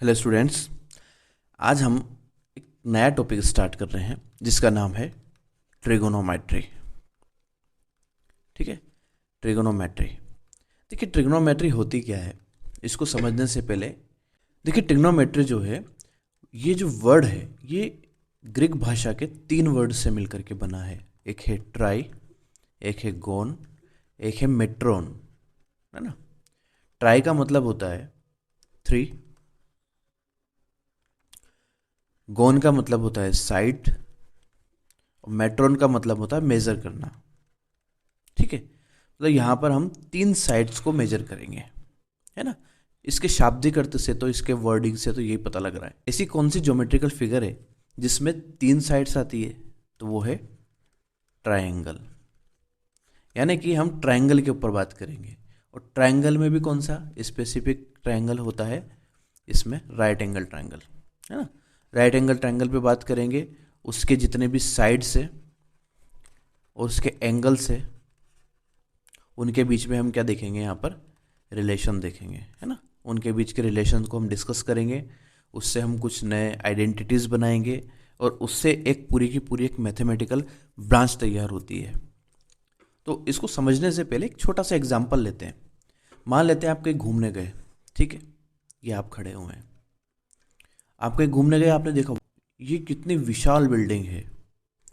Hello students. आज हम एक नया टॉपिक स्टार्ट कर रहे हैं जिसका नाम है ट्रिगोनोमेट्री। ठीक है, ट्रिगोनोमेट्री। देखिए ट्रिगोनोमेट्री होती क्या है इसको समझने से पहले देखिए ट्रिगोनोमेट्री जो है, ये जो वर्ड है ये ग्रीक भाषा के 3 वर्ड से मिलकर के बना है। एक है ट्राई, एक है गोन, एक है मेट्रोन, है ना। ट्राई का मतलब होता है 3, गोन का मतलब होता है साइड, और मेट्रोन का मतलब होता है मेजर करना। ठीक है, मतलब यहाँ पर हम 3 साइड्स को मेजर करेंगे, है ना। इसके शाब्दिक अर्थ से तो, इसके वर्डिंग से तो यही पता लग रहा है। ऐसी कौन सी ज्योमेट्रिकल फिगर है जिसमें 3 साइड्स आती है, तो वो है ट्रायंगल। यानी कि हम ट्रायंगल के ऊपर बात करेंगे, और ट्रायंगल में भी कौन सा स्पेसिफिक ट्रायंगल होता है, इसमें राइट एंगल ट्रायंगल, है ना। राइट एंगल ट्रायंगल पे बात करेंगे, उसके जितने भी साइड्स है और उसके एंगल्स है, उनके बीच में हम क्या देखेंगे, यहाँ पर रिलेशन देखेंगे, है ना। उनके बीच के रिलेशन को हम डिस्कस करेंगे, उससे हम कुछ नए आइडेंटिटीज़ बनाएंगे, और उससे एक पूरी की पूरी एक मैथमेटिकल ब्रांच तैयार होती है। तो इसको समझने से पहले एक छोटा सा एग्जाम्पल लेते हैं। मान लेते हैं आप कहीं घूमने गए, ठीक है, ये आप खड़े हुए हैं, आप कहीं घूमने गए, आपने देखा ये कितनी विशाल बिल्डिंग है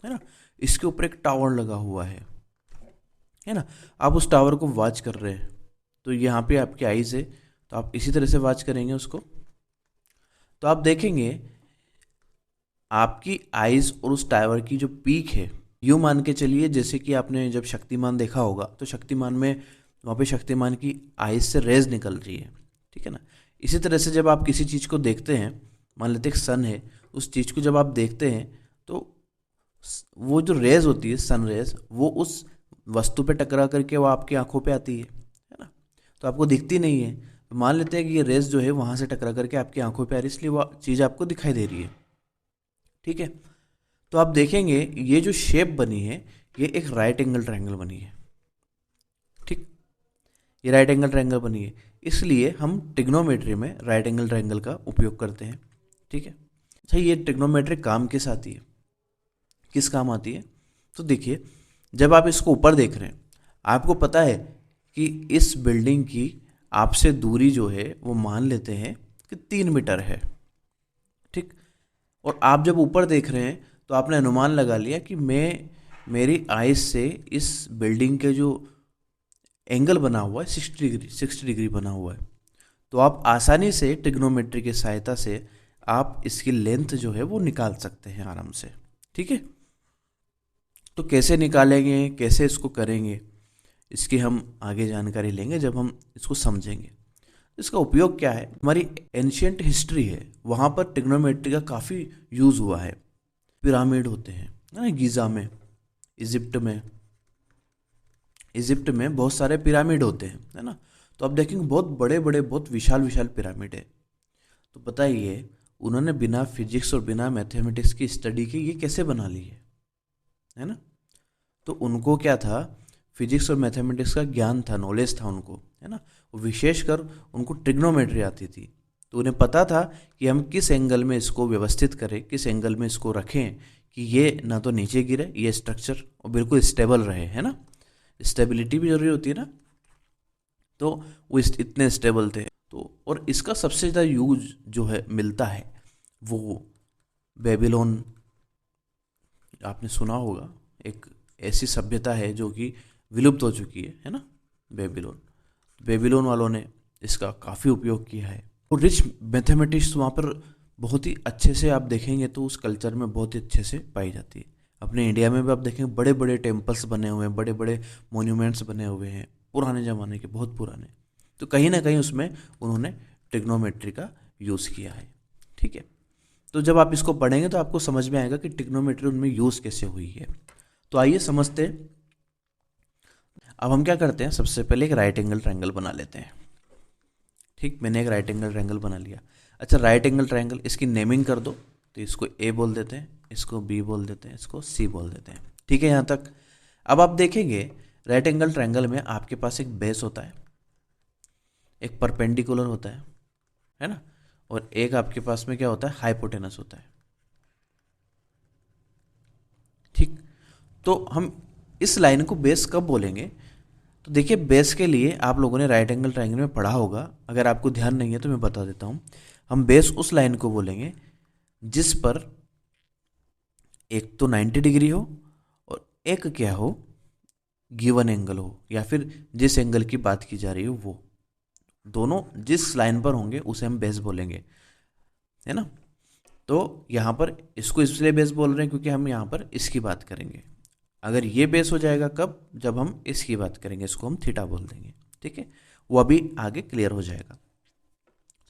ना। इसके ऊपर एक टावर लगा हुआ है ना। आप उस टावर को वॉच कर रहे हैं, तो यहाँ पे आपकी आईज है, तो आप इसी तरह से वॉच करेंगे उसको। तो आप देखेंगे आपकी आईज और उस टावर की जो पीक है, यूँ मान के चलिए जैसे कि आपने जब शक्तिमान देखा होगा, तो शक्तिमान में वहाँ पे शक्तिमान की आईज से रेज निकल रही है, ठीक है ना। इसी तरह से जब आप किसी चीज़ को देखते हैं, मान लेते एक सन है, उस चीज़ को जब आप देखते हैं तो वो जो रेज होती है, सन रेज, वो उस वस्तु पे टकरा करके वो आपकी आंखों पे आती है ना। तो आपको दिखती नहीं है, तो मान लेते हैं कि ये रेज जो है वहाँ से टकरा करके आपकी आंखों पे आ रही है, इसलिए वो चीज़ आपको दिखाई दे रही है। ठीक है, तो आप देखेंगे ये जो शेप बनी है, ये एक राइट एंगल ट्रायंगल बनी है। ठीक, ये राइट एंगल ट्रायंगल बनी है, इसलिए हम ट्रिग्नोमेट्री में राइट एंगल ट्रायंगल का उपयोग करते हैं। ठीक है, अच्छा ये ट्रिग्नोमेट्री काम किस आती है, किस काम आती है, तो देखिए जब आप इसको ऊपर देख रहे हैं, आपको पता है कि इस बिल्डिंग की आपसे दूरी जो है वो मान लेते हैं कि 3 मीटर है। ठीक, और आप जब ऊपर देख रहे हैं तो आपने अनुमान लगा लिया कि मेरी आइज से इस बिल्डिंग के जो एंगल बना हुआ है 60 डिग्री बना हुआ है। तो आप आसानी से ट्रिग्नोमेट्री की सहायता से आप इसकी लेंथ जो है वो निकाल सकते हैं आराम से। ठीक है, तो कैसे निकालेंगे, कैसे इसको करेंगे, इसकी हम आगे जानकारी लेंगे जब हम इसको समझेंगे। इसका उपयोग क्या है, हमारी एंशियंट हिस्ट्री है, वहाँ पर ट्रिग्नोमेट्री का काफ़ी यूज़ हुआ है। पिरामिड होते हैं ना गीज़ा में, इजिप्ट में बहुत सारे पिरामिड होते हैं, है ना। तो आप देखेंगे बहुत बड़े बड़े, बहुत विशाल विशाल पिरामिड है। तो बताइए उन्होंने बिना फिजिक्स और बिना मैथमेटिक्स की स्टडी के ये कैसे बना ली है ना। तो उनको क्या था, फिजिक्स और मैथमेटिक्स का ज्ञान था, नॉलेज था उनको, है ना। विशेषकर उनको ट्रिग्नोमेट्री आती थी, तो उन्हें पता था कि हम किस एंगल में इसको व्यवस्थित करें, किस एंगल में इसको रखें कि ये ना तो नीचे गिरे, ये स्ट्रक्चर और बिल्कुल स्टेबल रहे, है ना। स्टेबिलिटी भी जरूरी होती है ना, तो वो इतने स्टेबल थे। तो और इसका सबसे ज़्यादा यूज जो है मिलता है वो बेबीलोन, आपने सुना होगा, एक ऐसी सभ्यता है जो कि विलुप्त हो चुकी है ना, बेबीलोन वालों ने इसका काफ़ी उपयोग किया है। और रिच मैथमेटिक्स वहाँ पर बहुत ही अच्छे से आप देखेंगे तो उस कल्चर में बहुत ही अच्छे से पाई जाती है। अपने इंडिया में भी आप देखेंगे बड़े बड़े टेम्पल्स बने हुए हैं, बड़े बड़े मोन्यूमेंट्स बने हुए हैं, पुराने ज़माने के, बहुत पुराने। तो कहीं ना कहीं उसमें उन्होंने ट्रिग्नोमेट्री का यूज़ किया है। ठीक है, तो जब आप इसको पढ़ेंगे तो आपको समझ में आएगा कि ट्रिग्नोमेट्री उनमें यूज़ कैसे हुई है। तो आइए समझते हैं। अब हम क्या करते हैं, सबसे पहले एक राइट एंगल ट्रायंगल बना लेते हैं। ठीक, मैंने एक राइट एंगल ट्रायंगल बना लिया। अच्छा, राइट एंगल ट्रायंगल, इसकी नेमिंग कर दो, तो इसको ए बोल देते हैं, इसको बी बोल देते हैं, इसको सी बोल देते हैं। ठीक है यहाँ तक। अब आप देखेंगे राइट एंगल ट्रायंगल में आपके पास एक बेस होता है, एक परपेंडिकुलर होता है ना, और एक आपके पास में क्या होता है, हाइपोटेनस होता है। ठीक, तो हम इस लाइन को बेस कब बोलेंगे? तो देखिए, बेस के लिए आप लोगों ने राइट एंगल ट्रायंगल में पढ़ा होगा, अगर आपको ध्यान नहीं है तो मैं बता देता हूँ। हम बेस उस लाइन को बोलेंगे जिस पर एक तो 90 डिग्री हो और एक क्या हो, गिवन एंगल हो, या फिर जिस एंगल की बात की जा रही हो वो दोनों जिस लाइन पर होंगे उसे हम बेस बोलेंगे, है ना। तो यहाँ पर इसको इसलिए बेस बोल रहे हैं क्योंकि हम यहाँ पर इसकी बात करेंगे। अगर ये बेस हो जाएगा कब, जब हम इसकी बात करेंगे, इसको हम थीटा बोल देंगे। ठीक है, वो अभी आगे क्लियर हो जाएगा।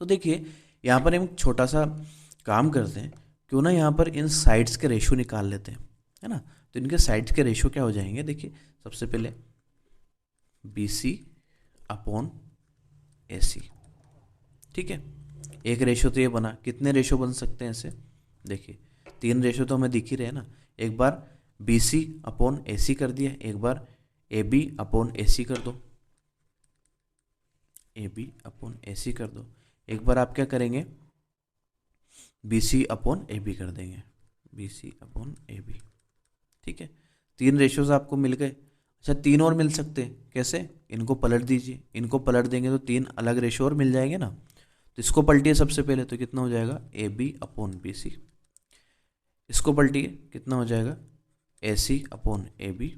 तो देखिए, यहाँ पर हम छोटा सा काम करते हैं, क्यों ना यहाँ पर इन साइड्स के रेशियो निकाल लेते हैं, है ना। तो इनके साइड्स के रेशियो क्या हो जाएंगे, देखिए सबसे पहले BC अपॉन AC। ठीक है, एक रेशियो तो ये बना, कितने रेशियो बन सकते हैं ऐसे, देखिए 3 रेशियो तो हमें दिख ही रहे हैं ना। एक बार BC अपॉन AC कर दिया, एक बार AB अपॉन AC कर दो, AB अपॉन AC कर दो, एक बार आप क्या करेंगे, BC अपॉन AB कर देंगे, BC अपॉन AB। ठीक है, 3 रेशियोज आपको मिल गए। अच्छा, 3 और मिल सकते हैं, कैसे, इनको पलट दीजिए, इनको पलट देंगे तो 3 अलग रेशियो और मिल जाएंगे ना। तो इसको पलटिए सबसे पहले, तो कितना हो जाएगा, AB अपॉन BC। इसको पलटिए, कितना हो जाएगा, AC अपॉन AB।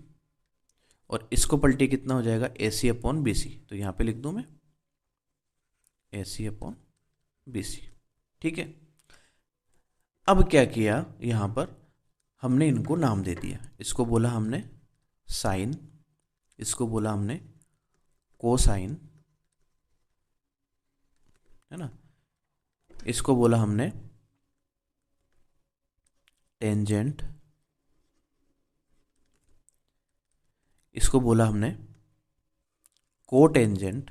और इसको पलटिए, कितना हो जाएगा, AC अपॉन BC। तो यहाँ पे लिख दूँ मैं AC अपॉन BC। ठीक है, अब क्या किया, यहाँ पर हमने इनको नाम दे दिया। इसको बोला हमने साइन, इसको बोला हमने कोसाइन, है ना। इसको बोला हमने टेंजेंट, इसको बोला हमने कोटेंजेंट,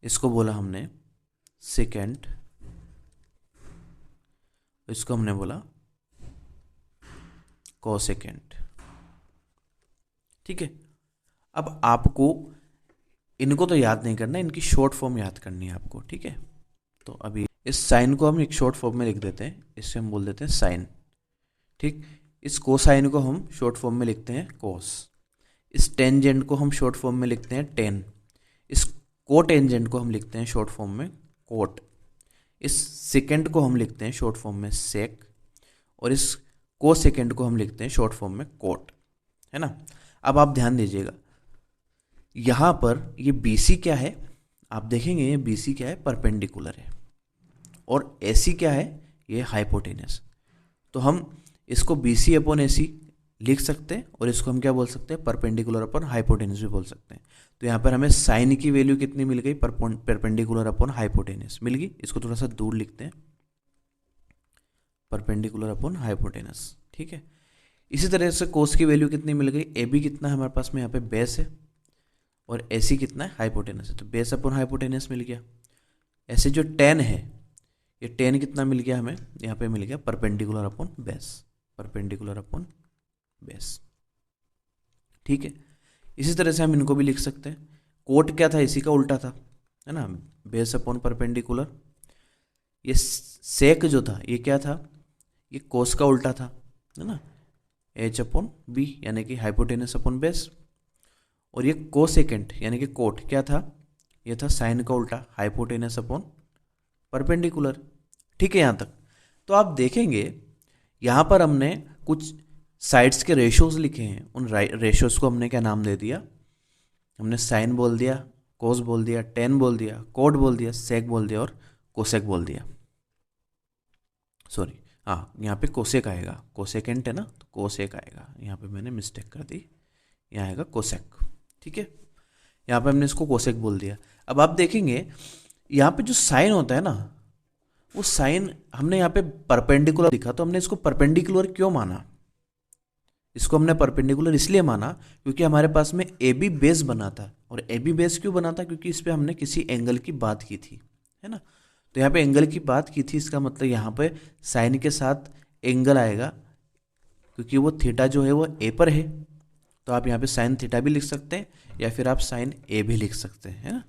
इसको बोला हमने सेकेंट, इसको हमने बोला कोसेकेंट। ठीक है, अब आपको इनको तो याद नहीं करना, इनकी शॉर्ट फॉर्म याद करनी है आपको। ठीक है, तो अभी इस साइन को हम एक शॉर्ट फॉर्म में लिख देते हैं, इससे हम बोल देते हैं साइन। ठीक, इस कोसाइन को हम शॉर्ट फॉर्म में लिखते हैं कोस, इस टेंजेंट को हम शॉर्ट फॉर्म में लिखते हैं टेन, इस कोटेंजेंट को हम लिखते हैं शॉर्ट फॉर्म में कोट, इस सेकेंड को हम लिखते हैं शॉर्ट फॉर्म में सेक, और इस कोसेकेंड को हम लिखते हैं शॉर्ट फॉर्म में कोट, है ना। अब आप ध्यान दीजिएगा, यहाँ पर ये BC क्या है, आप देखेंगे ये BC क्या है, परपेंडिकुलर है, और AC क्या है, ये हाइपोटेनस। तो हम इसको BC अपॉन AC लिख सकते हैं, और इसको हम क्या बोल सकते हैं, परपेंडिकुलर अपॉन हाइपोटेनस भी बोल सकते हैं। तो यहाँ पर हमें साइन की वैल्यू कितनी मिल गई, परपेंडिकुलर अपॉन हाइपोटेनस मिल गई। इसको थोड़ा सा दूर लिखते हैं, परपेंडिकुलर अपॉन हाइपोटेनस। ठीक है, इसी तरह से कोस की वैल्यू कितनी मिल गई, AB कितना है हमारे पास में, यहाँ पे बेस है, और AC कितना है, हाइपोटेनस है, तो बेस अपॉन हाइपोटेनस मिल गया। ऐसे जो टेन है, ये टेन कितना मिल गया हमें, यहाँ पे मिल गया perpendicular upon base, perpendicular upon base. ठीक है, इसी तरह से हम इनको भी लिख सकते हैं। कोट क्या था, इसी का उल्टा था, है ना, बेस अपॉन परपेंडिकुलर। ये सेक जो था, ये क्या था, ये कोस का उल्टा था, है ना, H अपॉन B, यानी कि हाइपोटेनस अपॉन बेस। और ये कोसेकेंट यानी कि कोट क्या था, ये था साइन का उल्टा, हाइपोटेनस अपॉन परपेंडिकुलर। ठीक है, यहाँ तक तो आप देखेंगे, यहाँ पर हमने कुछ साइड्स के रेशियोज लिखे हैं, उन रेशियोज को हमने क्या नाम दे दिया, हमने साइन बोल दिया, कोस बोल दिया, टेन बोल दिया, कोट बोल दिया, सेक बोल दिया, और कोसेक बोल दिया। सॉरी, हाँ, यहाँ पे कोसेक आएगा, कोसेकेंट है ना, तो कोसेक आएगा, यहाँ पे मैंने मिस्टेक कर दी, यहाँ आएगा कोसेक। ठीक है, यहाँ पे हमने इसको कोसेक बोल दिया। अब आप देखेंगे यहाँ पे जो साइन होता है ना, वो साइन हमने यहाँ पे परपेंडिकुलर दिखा, तो हमने इसको परपेंडिकुलर क्यों माना, इसको हमने परपेंडिकुलर इसलिए माना क्योंकि हमारे पास में AB बेस बना था। और AB बेस क्यों बना था, क्योंकि इस पर हमने किसी एंगल की बात की थी, है ना। तो यहाँ पे एंगल की बात की थी, इसका मतलब यहाँ पे साइन के साथ एंगल आएगा, क्योंकि वो थीटा जो है वो A पर है। तो आप यहाँ पे साइन थीटा भी लिख सकते हैं, या फिर आप साइन A भी लिख सकते हैं, है ना।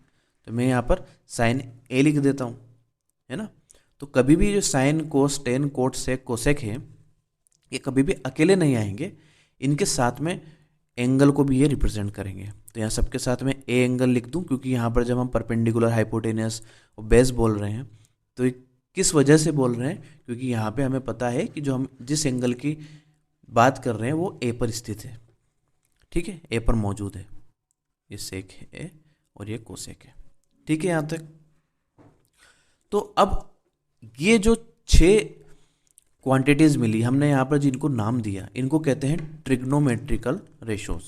तो तो मैं यहाँ पर साइन ए लिख देता हूँ, है ना। तो कभी भी जो sine cos tan cot sec cosec है ये कभी भी अकेले नहीं आएंगे, इनके साथ में एंगल को भी ये रिप्रेजेंट करेंगे। तो यहाँ सबके साथ में ए एंगल लिख दूँ, क्योंकि यहाँ पर जब हम परपेंडिकुलर, हाइपोटेनियस और बेस बोल रहे हैं तो ये किस वजह से बोल रहे हैं, क्योंकि यहाँ पे हमें पता है कि जो हम जिस एंगल की बात कर रहे हैं वो ए पर स्थित है, ठीक है, ए पर मौजूद है। ये सेक है और ये कोसेक है, ठीक है यहाँ तक। तो अब ये जो 6 क्वांटिटीज मिली हमने यहाँ पर, जिनको नाम दिया, इनको कहते हैं ट्रिग्नोमेट्रिकल रेशोज।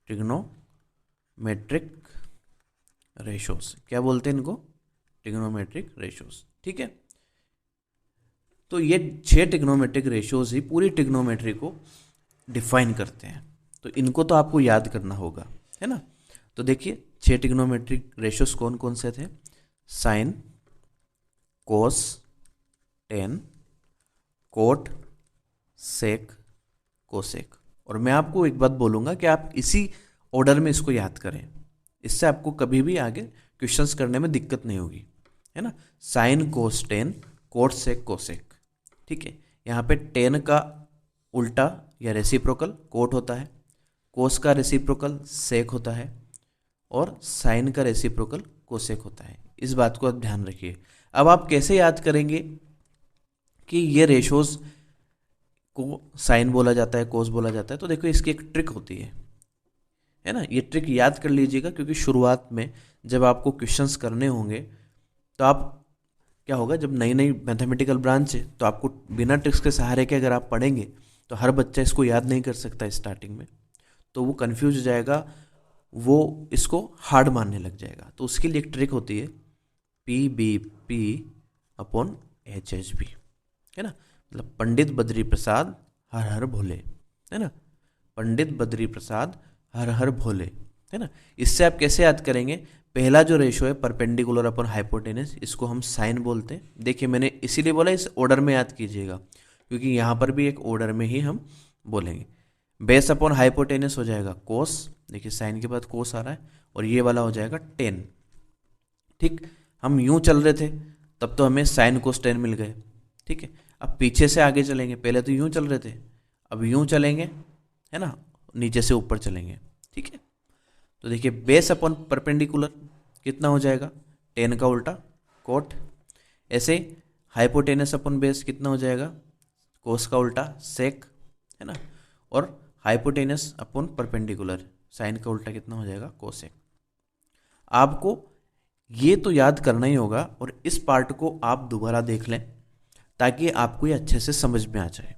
ट्रिग्नोमेट्रिक रेशोज क्या बोलते हैं इनको? ट्रिग्नोमेट्रिक रेशोज, ठीक है। तो ये 6 ट्रिग्नोमेट्रिक रेशोज ही पूरी ट्रिग्नोमेट्री को डिफाइन करते हैं। तो इनको तो आपको याद करना होगा, है ना। तो देखिए 6 ट्रिग्नोमेट्रिक रेशोज कौन कौन से थे? Sign, cos, tan, cot, sec, cosec. और मैं आपको एक बात बोलूँगा कि आप इसी ऑर्डर में इसको याद करें, इससे आपको कभी भी आगे क्वेश्चंस करने में दिक्कत नहीं होगी, है ना। Sign, cos, tan, cot, sec, cosec, ठीक है। यहाँ पे टेन का उल्टा या रेसिप्रोकल कोट होता है, कोस का रेसिप्रोकल सेक होता है और साइन का रेसिप्रोकल कोसेक होता है। इस बात को आप ध्यान रखिए। अब आप कैसे याद करेंगे कि ये रेशोज को साइन बोला जाता है, कोस बोला जाता है? तो देखो इसकी एक ट्रिक होती है ना। ये ट्रिक याद कर लीजिएगा, क्योंकि शुरुआत में जब आपको क्वेश्चंस करने होंगे तो आप क्या होगा, जब नई नई मैथमेटिकल ब्रांच है तो आपको बिना ट्रिक्स के सहारे के अगर आप पढ़ेंगे तो हर बच्चा इसको याद नहीं कर सकता स्टार्टिंग में, तो वो कंफ्यूज हो जाएगा, वो इसको हार्ड मानने लग जाएगा। तो उसके लिए एक ट्रिक होती है PBP अपॉन HHB, है ना। मतलब पंडित बद्री प्रसाद हर हर भोले, है ना। पंडित बद्री प्रसाद हर हर भोले, है ना। इससे आप कैसे याद करेंगे? पहला जो रेशो है परपेंडिकुलर अपॉन हाइपोटेनस, इसको हम साइन बोलते हैं। देखिए मैंने इसीलिए बोला इस ऑर्डर में याद कीजिएगा, क्योंकि यहाँ पर भी एक ऑर्डर में ही हम बोलेंगे। बेस अपॉन हाइपोटेनस हो जाएगा कोस, देखिए साइन के बाद कोस आ रहा है, और ये वाला हो जाएगा टेन, ठीक। हम यूं चल रहे थे तब तो हमें साइन कोस टेन मिल गए, ठीक है। अब पीछे से आगे चलेंगे, पहले तो यूं चल रहे थे, अब यूं चलेंगे, है ना, नीचे से ऊपर चलेंगे, ठीक है। तो देखिए बेस अपॉन परपेंडिकुलर कितना हो जाएगा? टेन का उल्टा कोट। ऐसे हाइपोटेनस अपॉन बेस कितना हो जाएगा? कोस का उल्टा सेक, है ना। और हाइपोटेनस अपॉन परपेंडिकुलर, साइन का उल्टा कितना हो जाएगा? कोसेक। आपको ये तो याद करना ही होगा, और इस पार्ट को आप दोबारा देख लें ताकि आपको ये अच्छे से समझ में आ जाए,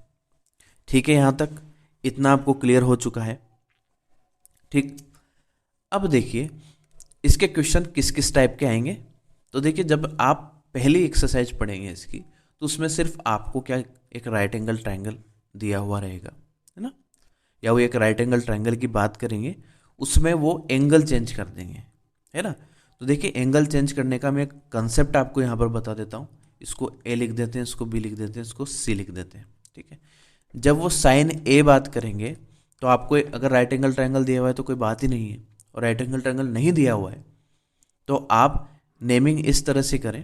ठीक है। यहाँ तक इतना आपको क्लियर हो चुका है, ठीक। अब देखिए इसके क्वेश्चन किस किस टाइप के आएंगे। तो देखिए जब आप पहली एक्सरसाइज पढ़ेंगे इसकी, तो उसमें सिर्फ आपको क्या, एक राइट एंगल ट्रायंगल दिया हुआ रहेगा, है ना, या वो एक राइट एंगल ट्रायंगल की बात करेंगे, उसमें वो एंगल चेंज कर देंगे, है ना। तो देखिए एंगल चेंज करने का मैं एक कंसेप्ट आपको यहाँ पर बता देता हूँ। इसको ए लिख देते हैं, इसको बी लिख देते हैं, इसको सी लिख देते हैं, ठीक है। जब वो साइन ए बात करेंगे तो आपको अगर राइट एंगल ट्रायंगल दिया हुआ है तो कोई बात ही नहीं है, और राइट एंगल ट्रायंगल नहीं दिया हुआ है तो आप नेमिंग इस तरह से करें,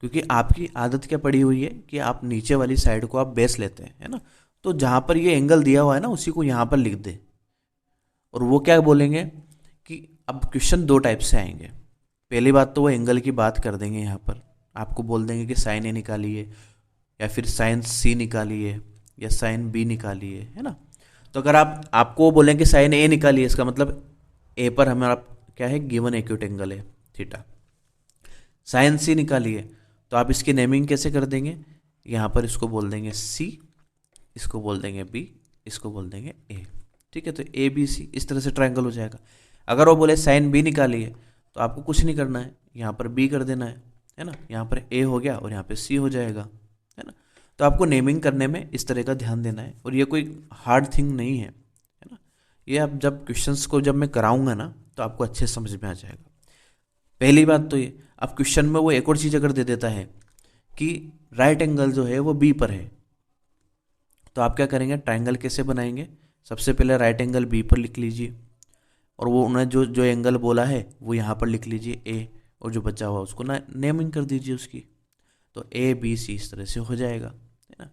क्योंकि आपकी आदत क्या पड़ी हुई है कि आप नीचे वाली साइड को आप बेस लेते हैं, है ना। तो जहाँ पर ये एंगल दिया हुआ है ना उसी को यहाँ पर लिख दे, और वो क्या बोलेंगे कि अब क्वेश्चन 2 टाइप से आएंगे। पहली बात तो वो एंगल की बात कर देंगे, यहाँ पर आपको बोल देंगे कि साइन ए निकालिए, या फिर साइन सी निकालिए, या साइन बी निकालिए, है ना। तो अगर आपको बोलें कि साइन ए निकालिए, इसका मतलब ए पर हमारा क्या है, गिवन एक्यूट एंगल है थीटा। साइन सी निकालिए, तो आप इसकी नेमिंग कैसे कर देंगे? यहाँ पर इसको बोल देंगे सी, इसको बोल देंगे बी, इसको बोल देंगे ए, ठीक है। तो ए बी सी इस तरह से ट्रायंगल हो जाएगा। अगर वो बोले साइन बी निकालिए, तो आपको कुछ नहीं करना है, यहाँ पर बी कर देना है ना, यहाँ पर ए हो गया और यहाँ पे सी हो जाएगा, है ना। तो आपको नेमिंग करने में इस तरह का ध्यान देना है, और ये कोई हार्ड थिंग नहीं है ना। ये आप जब क्वेश्चंस को जब मैं कराऊंगा ना तो आपको अच्छे समझ में आ जाएगा। पहली बात तो ये, अब क्वेश्चन में वो एक और चीज़ अगर दे देता है कि राइट एंगल जो है वो बी पर है, तो आप क्या करेंगे, ट्रायंगल कैसे बनाएंगे? सबसे पहले राइट एंगल बी पर लिख लीजिए, और वो उन्होंने जो जो एंगल बोला है वो यहाँ पर लिख लीजिए ए, और जो बचा हुआ उसको ना नेमिंग कर दीजिए उसकी, तो ए बी सी इस तरह से हो जाएगा, है ना।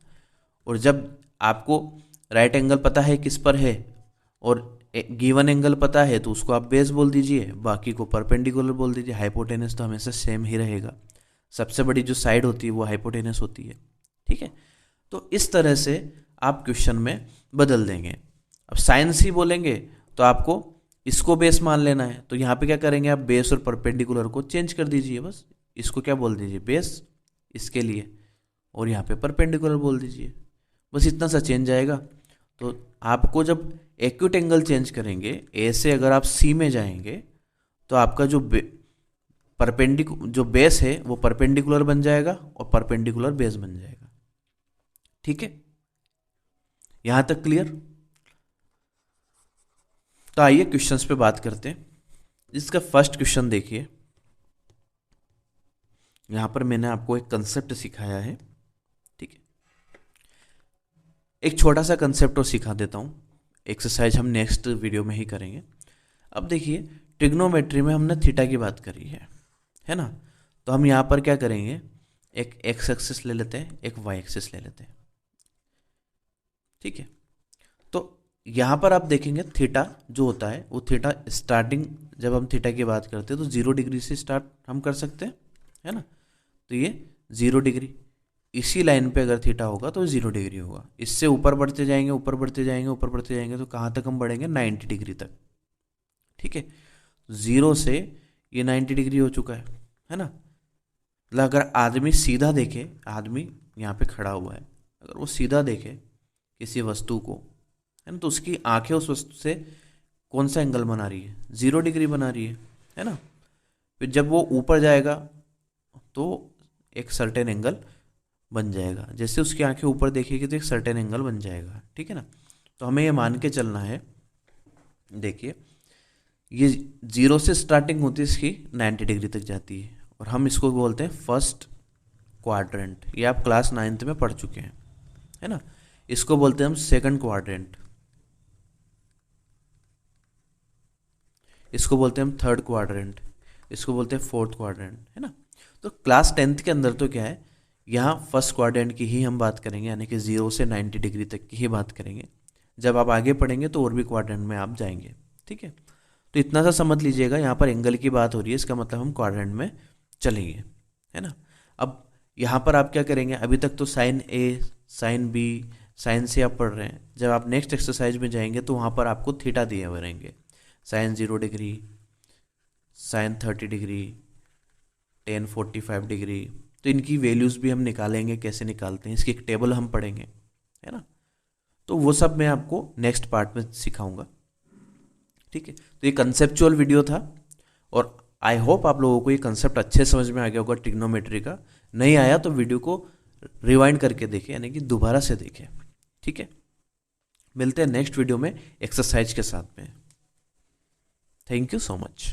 और जब आपको राइट एंगल पता है किस पर है और गिवन एंगल पता है तो उसको आप बेस बोल दीजिए, बाकी को परपेंडिकुलर बोल दीजिए। हाइपोटेनस तो हमेशा सेम ही रहेगा, सबसे बड़ी जो साइड होती है वो हाइपोटेनस होती है, ठीक है। तो इस तरह से आप क्वेश्चन में बदल देंगे। अब साइंस ही बोलेंगे तो आपको इसको बेस मान लेना है, तो यहाँ पे क्या करेंगे आप बेस और परपेंडिकुलर को चेंज कर दीजिए, बस इसको क्या बोल दीजिए बेस इसके लिए, और यहाँ पे परपेंडिकुलर बोल दीजिए, बस इतना सा चेंज आएगा। तो आपको जब एक्यूट एंगल चेंज करेंगे ए से अगर आप सी में जाएंगे तो आपका जो जो बेस है वो परपेंडिकुलर बन जाएगा और परपेंडिकुलर बेस बन जाएगा, ठीक है। यहां तक क्लियर? तो आइए क्वेश्चंस पे बात करते हैं। इसका फर्स्ट क्वेश्चन देखिए, यहां पर मैंने आपको एक कंसेप्ट सिखाया है, ठीक है। एक छोटा सा कंसेप्ट और सिखा देता हूं, एक्सरसाइज हम नेक्स्ट वीडियो में ही करेंगे। अब देखिए ट्रिग्नोमेट्री में हमने थीटा की बात करी है ना। तो हम यहाँ पर क्या करेंगे, एक एक्स एक्सिस ले लेते हैं, एक वाई एक्सिस ले लेते हैं, ठीक है। तो यहाँ पर आप देखेंगे थीटा जो होता है वो थीटा स्टार्टिंग, जब हम थीटा की बात करते हैं तो 0 डिग्री से स्टार्ट हम कर सकते हैं, है ना। तो ये 0 डिग्री, इसी लाइन पे अगर थीटा होगा तो 0 डिग्री होगा। इससे ऊपर बढ़ते जाएंगे ऊपर बढ़ते जाएंगे ऊपर बढ़ते जाएंगे तो कहाँ तक हम बढ़ेंगे 90 डिग्री तक, ठीक है। 0 से ये 90 डिग्री हो चुका है ना। मतलब अगर आदमी सीधा देखे, आदमी यहाँ पे खड़ा हुआ है, अगर वो सीधा देखे किसी वस्तु को, है ना, तो उसकी आंखें उस वस्तु से कौन सा एंगल बना रही है, 0 डिग्री बना रही है ना। फिर जब वो ऊपर जाएगा तो एक सर्टेन एंगल बन जाएगा, जैसे उसकी आंखें ऊपर देखेगी तो एक सर्टेन एंगल बन जाएगा, ठीक है ना। तो हमें ये मान के चलना है, देखिए ये 0 से स्टार्टिंग होती है इसकी 90 डिग्री तक जाती है, और हम इसको बोलते हैं फर्स्ट क्वाड्रेंट। ये आप क्लास 9th में पढ़ चुके हैं, है ना। इसको बोलते हैं हम सेकंड क्वाड्रेंट, इसको बोलते हैं हम थर्ड क्वाड्रेंट, इसको बोलते हैं फोर्थ क्वाड्रेंट, है ना। तो क्लास 10th के अंदर तो क्या है, यहाँ फर्स्ट क्वाड्रेंट की ही हम बात करेंगे, यानी कि 0 से 90 डिग्री तक की ही बात करेंगे। जब आप आगे पढ़ेंगे तो और भी क्वाड्रेंट में आप जाएंगे, ठीक है। तो इतना सा समझ लीजिएगा, यहाँ पर एंगल की बात हो रही है, इसका मतलब हम क्वाड्रेंट में चलेंगे, है ना। अब यहाँ पर आप क्या करेंगे, अभी तक तो साइन ए साइन बी साइन से आप पढ़ रहे हैं, जब आप नेक्स्ट एक्सरसाइज में जाएंगे तो वहाँ पर आपको थीटा दिए हुए रहेंगे, sine 0 degree, sine 30 degree, tan 45 degree. तो इनकी वैल्यूज़ भी हम निकालेंगे, कैसे निकालते हैं इसकी एक टेबल हम पढ़ेंगे, है ना। तो वो सब मैं आपको नेक्स्ट पार्ट में सिखाऊंगा, ठीक है। तो ये कंसेप्चुअल वीडियो था, और आई होप आप लोगों को ये कंसेप्ट अच्छे समझ में आ गया होगा ट्रिग्नोमेट्री का। नहीं आया तो वीडियो को रिवाइंड करके देखें, यानी कि दोबारा से देखें, ठीक है। मिलते हैं नेक्स्ट वीडियो में एक्सरसाइज के साथ में। Thank you so much.